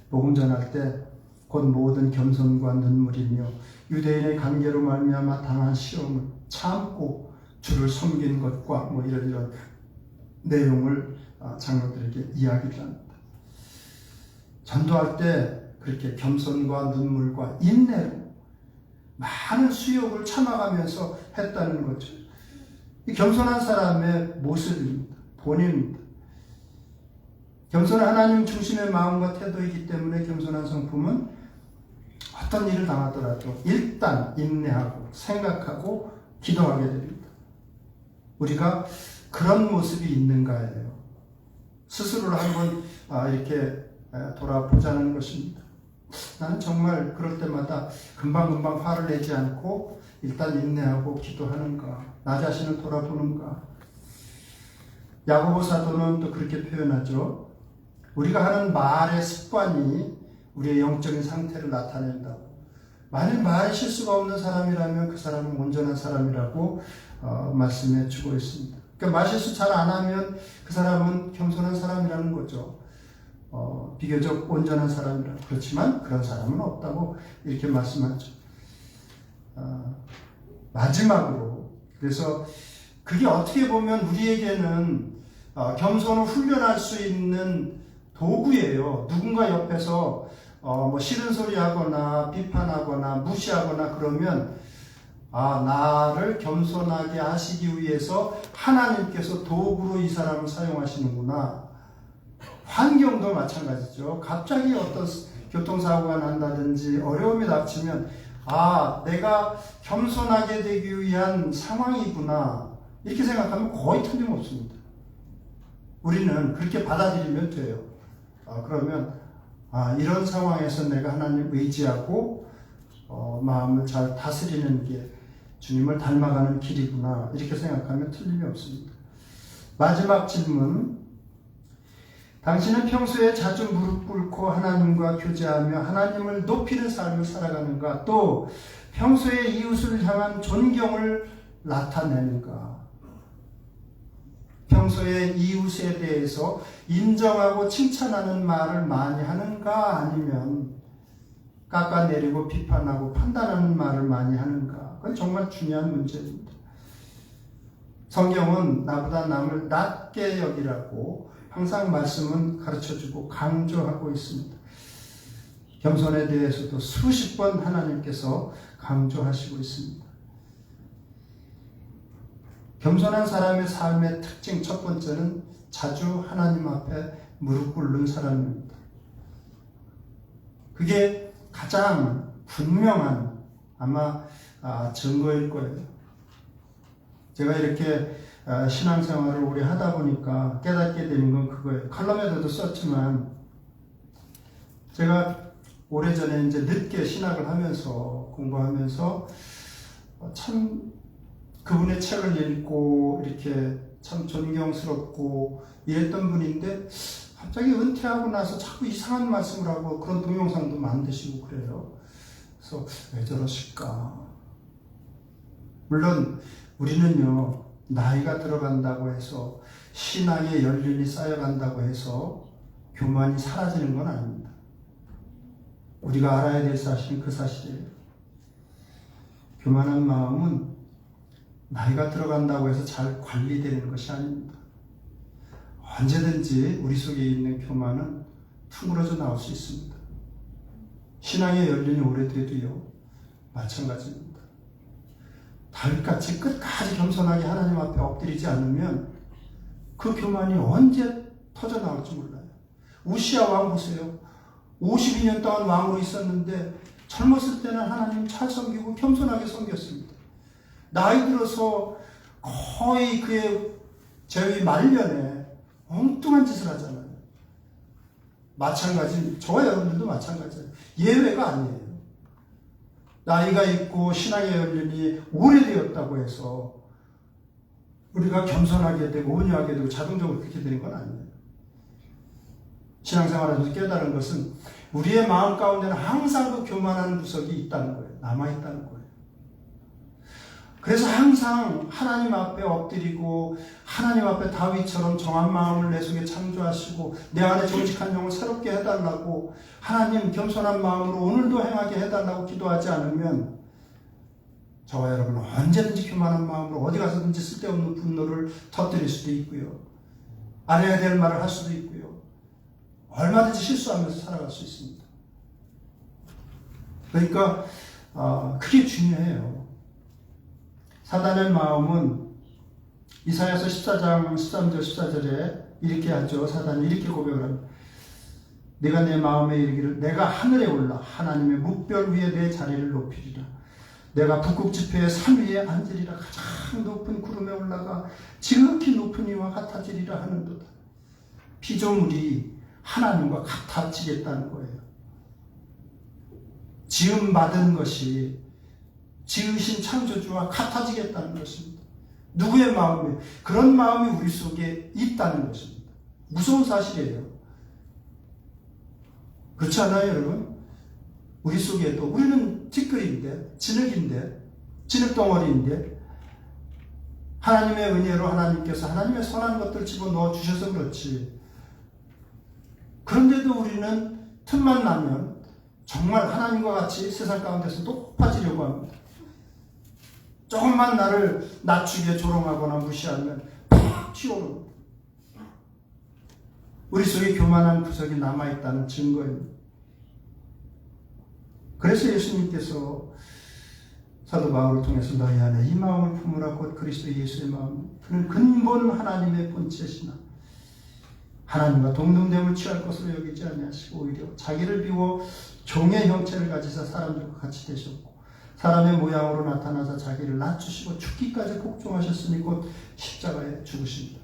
복음 전할 때 곧 모든 겸손과 눈물이며 유대인의 관계로 말미암아 당한 시험을 참고 주를 섬긴 것과 뭐 이런 내용을 장로들에게 이야기를 합니다. 전도할 때 그렇게 겸손과 눈물과 인내로 많은 수욕을 참아가면서 했다는 거죠. 이 겸손한 사람의 모습입니다. 본인입니다. 겸손한 하나님 중심의 마음과 태도이기 때문에 겸손한 성품은 어떤 일을 당하더라도 일단 인내하고 생각하고 기도하게 됩니다. 우리가 그런 모습이 있는가예요. 스스로를 한번 이렇게 돌아보자는 것입니다. 나는 정말 그럴 때마다 금방금방 화를 내지 않고 일단 인내하고 기도하는가, 나 자신을 돌아보는가. 야고보 사도는 또 그렇게 표현하죠. 우리가 하는 말의 습관이 우리의 영적인 상태를 나타낸다고. 만약 말에 실수가 없는 사람이라면 그 사람은 온전한 사람이라고 말씀해 주고 있습니다. 그러니까 말 실수 잘 안 하면 그 사람은 겸손한 사람이라는 거죠. 비교적 온전한 사람이라고. 그렇지만 그런 사람은 없다고 이렇게 말씀하죠. 마지막으로, 그래서 그게 어떻게 보면 우리에게는 겸손을 훈련할 수 있는 도구예요. 누군가 옆에서 뭐 싫은 소리 하거나 비판하거나 무시하거나 그러면 나를 겸손하게 하시기 위해서 하나님께서 도구로 이 사람을 사용하시는구나. 환경도 마찬가지죠. 갑자기 어떤 교통사고가 난다든지 어려움이 닥치면 내가 겸손하게 되기 위한 상황이구나, 이렇게 생각하면 거의 틀림없습니다. 우리는 그렇게 받아들이면 돼요. 그러면 이런 상황에서 내가 하나님 의지하고 마음을 잘 다스리는 게 주님을 닮아가는 길이구나, 이렇게 생각하면 틀림이 없습니다. 마지막 질문. 당신은 평소에 자주 무릎 꿇고 하나님과 교제하며 하나님을 높이는 삶을 살아가는가? 또 평소에 이웃을 향한 존경을 나타내는가? 평소에 이웃에 대해서 인정하고 칭찬하는 말을 많이 하는가? 아니면 깎아내리고 비판하고 판단하는 말을 많이 하는가? 그건 정말 중요한 문제입니다. 성경은 나보다 남을 낮게 여기라고 항상 말씀은 가르쳐주고 강조하고 있습니다. 겸손에 대해서도 수십 번 하나님께서 강조하시고 있습니다. 겸손한 사람의 삶의 특징 첫 번째는 자주 하나님 앞에 무릎 꿇는 사람입니다. 그게 가장 분명한 아마 증거일 거예요. 제가 이렇게 신앙생활을 오래 하다 보니까 깨닫게 되는 건 그거예요. 칼럼에도 썼지만 제가 오래전에 이제 늦게 신학을 하면서 공부하면서 참 그분의 책을 읽고 이렇게 참 존경스럽고 이랬던 분인데 갑자기 은퇴하고 나서 자꾸 이상한 말씀을 하고 그런 동영상도 만드시고 그래요. 그래서 왜 저러실까? 물론 우리는요, 나이가 들어간다고 해서 신앙의 연륜이 쌓여간다고 해서 교만이 사라지는 건 아닙니다. 우리가 알아야 될 사실은 그 사실이에요. 교만한 마음은 나이가 들어간다고 해서 잘 관리되는 것이 아닙니다. 언제든지 우리 속에 있는 교만은 퉁그러져 나올 수 있습니다. 신앙의 연륜이 오래돼도요, 마찬가지입니다. 다윗같이 끝까지 겸손하게 하나님 앞에 엎드리지 않으면 그 교만이 언제 터져 나올지 몰라요. 우시야 왕 보세요. 52년 동안 왕으로 있었는데 젊었을 때는 하나님 잘 섬기고 겸손하게 섬겼습니다. 나이 들어서 거의 그의 재위 말년에 엉뚱한 짓을 하잖아요. 마찬가지, 저와 여러분들도 마찬가지예요. 예외가 아니에요. 나이가 있고 신앙의 연륜이 오래되었다고 해서 우리가 겸손하게 되고 온유하게 되고 자동적으로 그렇게 되는 건 아니에요. 신앙생활에서 깨달은 것은 우리의 마음 가운데는 항상 그 교만한 구석이 있다는 거예요. 남아있다는 거예요. 그래서 항상 하나님 앞에 엎드리고 하나님 앞에 다윗처럼 정한 마음을 내 속에 창조하시고 내 안에 정직한 영을 새롭게 해달라고 하나님 겸손한 마음으로 오늘도 행하게 해달라고 기도하지 않으면 저와 여러분은 언제든지 교만한 마음으로 어디 가서든지 쓸데없는 분노를 터뜨릴 수도 있고요. 안 해야 될 말을 할 수도 있고요. 얼마든지 실수하면서 살아갈 수 있습니다. 그러니까 그게 중요해요. 사단의 마음은 이사야서 14장 13절 14절에 이렇게 하죠. 사단이 이렇게 고백을 합니다. 네가 내 마음에 이르기를 내가 하늘에 올라 하나님의 묵별 위에 내 자리를 높이리라. 내가 북극 지폐의 산 위에 앉으리라. 가장 높은 구름에 올라가 지극히 높은 이와 같아지리라 하는도다. 피조물이 하나님과 같아지겠다는 거예요. 지음받은 것이 지으신 창조주와 같아지겠다는 것입니다. 누구의 마음에? 그런 마음이 우리 속에 있다는 것입니다. 무서운 사실이에요. 그렇지 않아요, 여러분? 우리 속에도 우리는 티끌인데, 진흙인데, 진흙덩어리인데 하나님의 은혜로 하나님께서 하나님의 선한 것들을 집어넣어 주셔서 그렇지. 그런데도 우리는 틈만 나면 정말 하나님과 같이 세상 가운데서 높아지려고 합니다. 조금만 나를 낮추게 조롱하거나 무시하면 팍 튀어오릅니다. 우리 속에 교만한 구석이 남아있다는 증거입니다. 그래서 예수님께서 사도 바울을 통해서 너희 안에 이 마음을 품으라 곧 그리스도 예수의 마음, 그는 근본 하나님의 본체시나 하나님과 동등됨을 취할 것으로 여기지 아니하시고 오히려 자기를 비워 종의 형체를 가지사 사람들과 같이 되셨고 사람의 모양으로 나타나사 자기를 낮추시고 죽기까지 복종하셨으니 곧 십자가에 죽으십니다.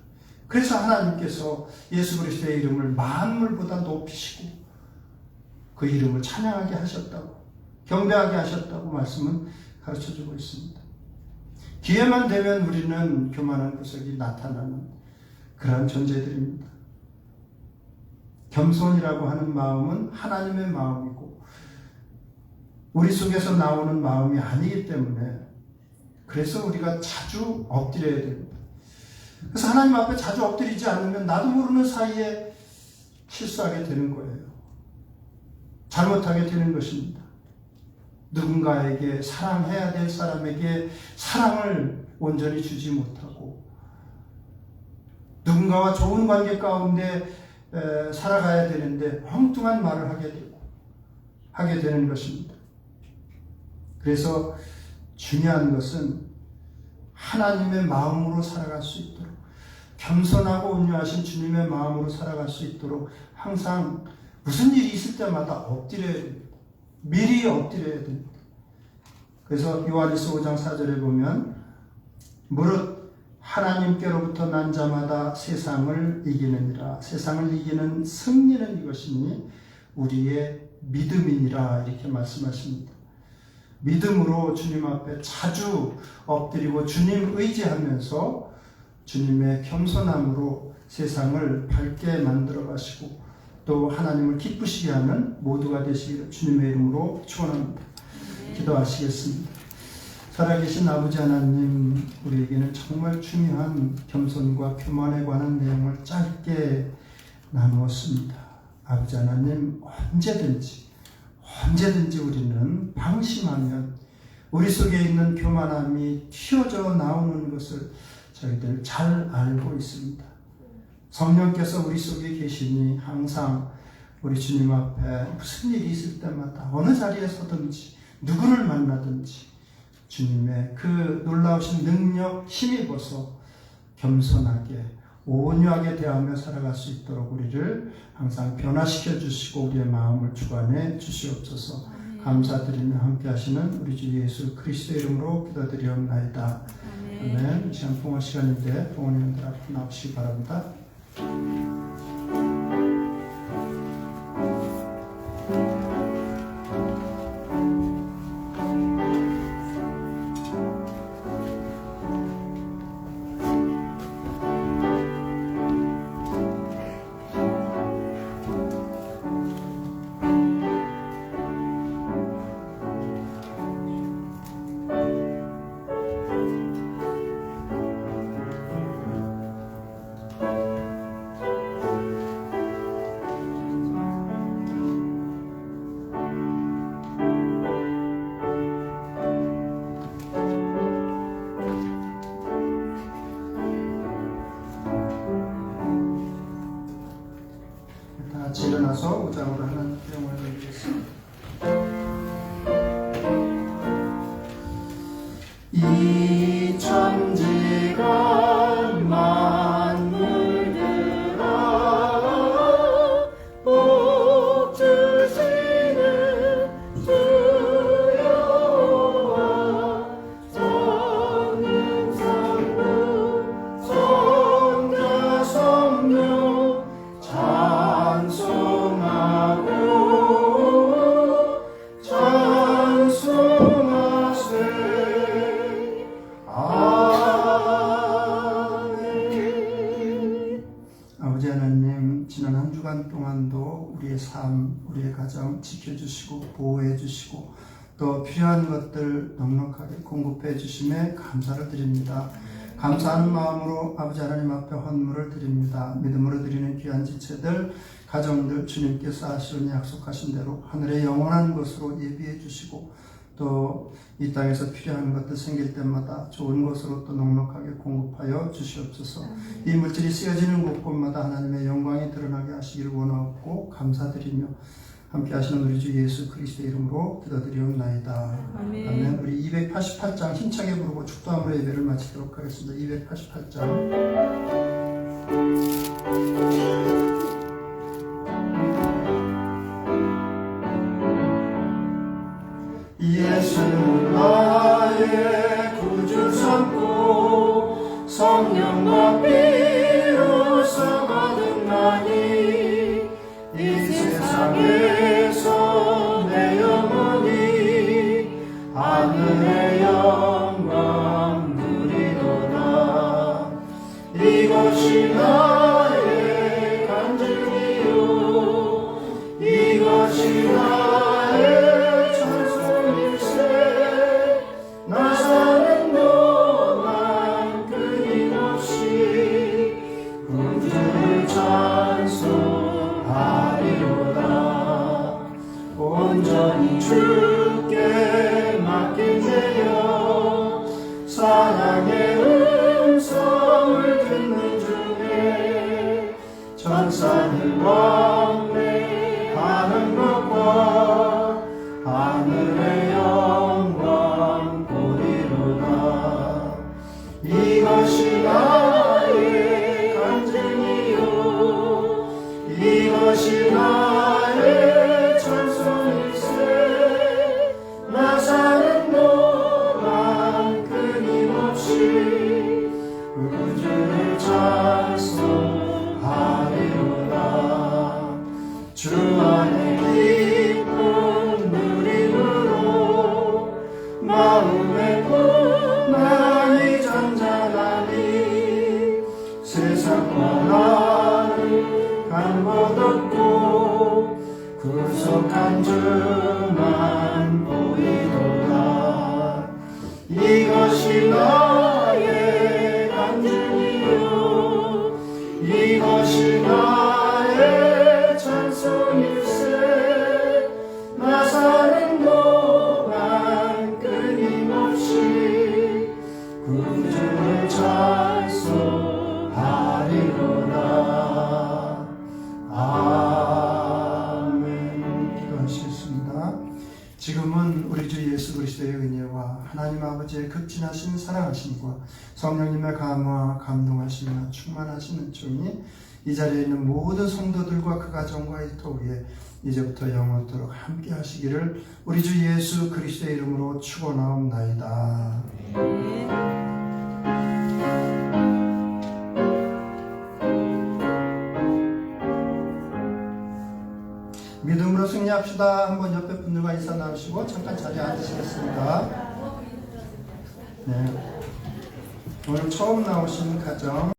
그래서 하나님께서 예수 그리스도의 이름을 만물보다 높이시고 그 이름을 찬양하게 하셨다고, 경배하게 하셨다고 말씀은 가르쳐주고 있습니다. 기회만 되면 우리는 교만한 구석이 나타나는 그러한 존재들입니다. 겸손이라고 하는 마음은 하나님의 마음이고 우리 속에서 나오는 마음이 아니기 때문에 그래서 우리가 자주 엎드려야 됩니다. 그래서 하나님 앞에 자주 엎드리지 않으면 나도 모르는 사이에 실수하게 되는 거예요. 잘못하게 되는 것입니다. 누군가에게 사랑해야 될 사람에게 사랑을 온전히 주지 못하고 누군가와 좋은 관계 가운데 살아가야 되는데 엉뚱한 말을 하게 되는 것입니다. 그래서 중요한 것은 하나님의 마음으로 살아갈 수 있도록 겸손하고 온유하신 주님의 마음으로 살아갈 수 있도록 항상 무슨 일이 있을 때마다 엎드려야 됩니다. 미리 엎드려야 됩니다. 그래서 요한일서 5장 4절에 보면 무릇 하나님께로부터 난 자마다 세상을 이기느니라. 세상을 이기는 승리는 이것이니 우리의 믿음이니라 이렇게 말씀하십니다. 믿음으로 주님 앞에 자주 엎드리고 주님 의지하면서 주님의 겸손함으로 세상을 밝게 만들어 가시고 또 하나님을 기쁘시게 하는 모두가 되시기를 주님의 이름으로 축원합니다. 기도하시겠습니다. 살아계신 아버지 하나님, 우리에게는 정말 중요한 겸손과 교만에 관한 내용을 짧게 나누었습니다. 아버지 하나님, 언제든지 우리는 방심하면 우리 속에 있는 교만함이 튀어져 나오는 것을 저희들 잘 알고 있습니다. 성령께서 우리 속에 계시니 항상 우리 주님 앞에 무슨 일이 있을 때마다 어느 자리에 서든지 누구를 만나든지 주님의 그 놀라우신 능력 힘입어서 겸손하게 온유하게 대하며 살아갈 수 있도록 우리를 항상 변화시켜 주시고 우리의 마음을 주관해 주시옵소서. 감사드리며 함께 하시는 우리 주 예수 그리스도의 이름으로 기도드리옵나이다. 아멘. 이 시간 봉헌 시간인데 봉헌님들 앞으로 나오시기 바랍니다. 일어나서 우장으로 하나님께 영광을 드리겠습니다. 이 천지가 만물들아 복 주시는 주 여호와 성령성부 성자 성령 아버지 하나님, 지난 한 주간 동안도 우리의 삶, 우리의 가정 지켜주시고 보호해 주시고 또 필요한 것들 넉넉하게 공급해 주심에 감사를 드립니다. 감사하는 마음으로 아버지 하나님 앞에 헌물을 드립니다. 믿음으로 드리는 귀한 지체들, 가정들 주님께서 하시오니 약속하신 대로 하늘의 영원한 것으로 예비해 주시고 또 또 이 땅에서 필요한 것들 생길 때마다 좋은 것으로 또 넉넉하게 공급하여 주시옵소서. 이 물질이 쓰여지는 곳곳마다 하나님의 영광이 드러나게 하시기를 원하고 감사드리며 함께 하시는 우리 주 예수 그리스도의 이름으로 기도드리옵나이다. 아멘. 우리 288장 힘차게 부르고 축도함으로 예배를 마치도록 하겠습니다. 288장. 예수는 나의 구주 삼고 성령과 피로서 거듭나니 이 세상에서 내 영혼이 하늘의 영광 누리도다. 이것이 나의 간증이요 이것이 나의 나 사는 동안 끊임없이 구주를 찬송하리로다. 온전히 주께 맡기세요. 사랑의 음성을 듣는 중에 천사들 왕래하는 것과 하늘의 영광 보리로다. 이것이 나의 간증이요 이것이 나의 찬송일세. 나 사는 동안 끊임없이 구주를 찬송하리로다. 주 안에 기쁨 누림으로 마음의 풍랑이 잔잔하니 세상과 나를 간곳 없고 구속한 주만 보이도다. 이것이 나의 간증이요 이것이 나의 찬송일세. 나 사는 동안 끊임없이 구주를 찬송하리로다. 아멘. 기도하시겠습니다. 지금은 우리 주 예수 그리스도의 은혜와 하나님 아버지의 극진하신 사랑하심과 성령님의 감화 감동하시며 충만하신 은총이 이 자리에 있는 모든 성도들과 그 가정과 일터 위에 이제부터 영원토록 함께 하시기를 우리 주 예수 그리스도의 이름으로 축원하옵나이다. 믿음으로 승리합시다. 한번 옆에 분들과 인사 나누시고 잠깐 자리에 앉으시겠습니다. 네. 오늘 처음 나오신 가정